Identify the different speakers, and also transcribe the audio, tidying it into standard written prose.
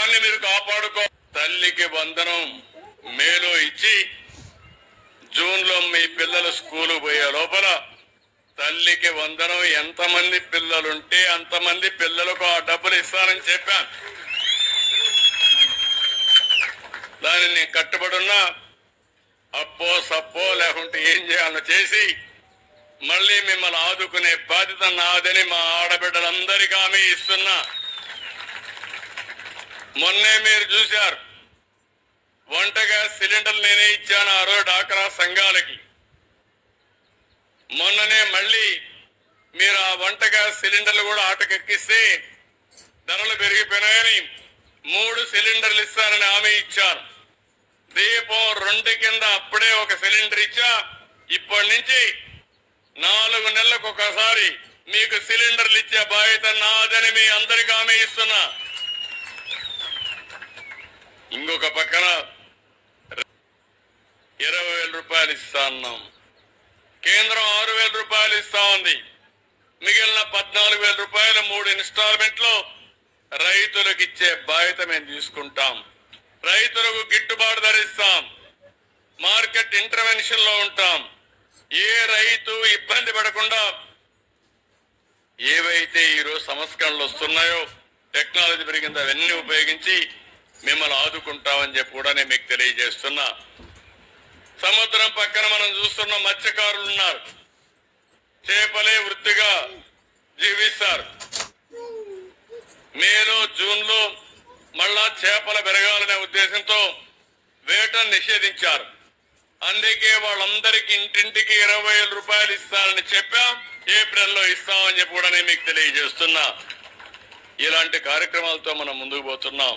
Speaker 1: గౌరవాన్ని మీరు కాపాడుకో. తల్లికి వందనం మేలో ఇచ్చి జూన్లో మీ పిల్లలు స్కూలు పోయే లోపల తల్లికి వందనం ఎంతమంది పిల్లలుంటే అంతమంది పిల్లలకు ఆ డబ్బులు ఇస్తానని చెప్పాను. దాన్ని నేను కట్టుబడున్నా అప్పో సప్పో లేకుంటే ఏం చేయాలో చేసి మళ్ళీ మిమ్మల్ని ఆదుకునే బాధ్యత నాదని మా ఆడబిడ్డలందరికీ హామీ ఇస్తున్నా. మొన్నే మీరు చూశారు, వంట గ్యాస్ సిలిండర్లు నేనే ఇచ్చాను ఆ రోజు డాక్రా సంఘాలకి. మొన్ననే మళ్ళీ మీరు ఆ వంట గ్యాస్ సిలిండర్లు కూడా ఆటకెక్కిస్తే ధరలు పెరిగిపోయినాయని 3 సిలిండర్లు ఇస్తారని హామీ ఇచ్చారు. దీపం 2 కింద అప్పుడే ఒక సిలిండర్ ఇచ్చా. ఇప్పటి నుంచి 4 నెలలకు ఒకసారి మీకు సిలిండర్లు ఇచ్చే బాధ్యత నాదని మీ అందరికీ హామీ ఇస్తున్నా. ఇంకొక పక్కన 20,000 రూపాయలు ఇస్తా అన్నాం. కేంద్రం 6,000 రూపాయలు ఇస్తా ఉంది. మిగిలిన 14,000 రూపాయలు 3 ఇన్స్టాల్మెంట్లో రైతులకు ఇచ్చే బాధ్యత మేము తీసుకుంటాం. రైతులకు గిట్టుబాటు ధర ఇస్తాం. మార్కెట్ ఇంటర్వెన్షన్ లో ఉంటాం. ఏ రైతు ఇబ్బంది పడకుండా ఏవైతే ఈరోజు సంస్కరణలు వస్తున్నాయో టెక్నాలజీ పెరిగింది అవన్నీ ఉపయోగించి మిమ్మల్ని ఆదుకుంటామని చెప్పి కూడా నేను మీకు తెలియజేస్తున్నా. సముద్రం పక్కన మనం చూస్తున్న మత్స్యకారులు ఉన్నారు. చేపలే వృత్తిగా జీవిస్తారు. మేలో జూన్లో మళ్ళా చేపల పెరగాలనే ఉద్దేశంతో వేటను నిషేధించారు. అందుకే వాళ్ళందరికీ ఇంటింటికి 20,000 రూపాయలు ఇస్తారని చెప్పాం. ఏప్రిల్లో ఇస్తామని చెప్పి కూడా నేను మీకు తెలియజేస్తున్నా. ఇలాంటి కార్యక్రమాలతో మనం ముందుకు పోతున్నాం.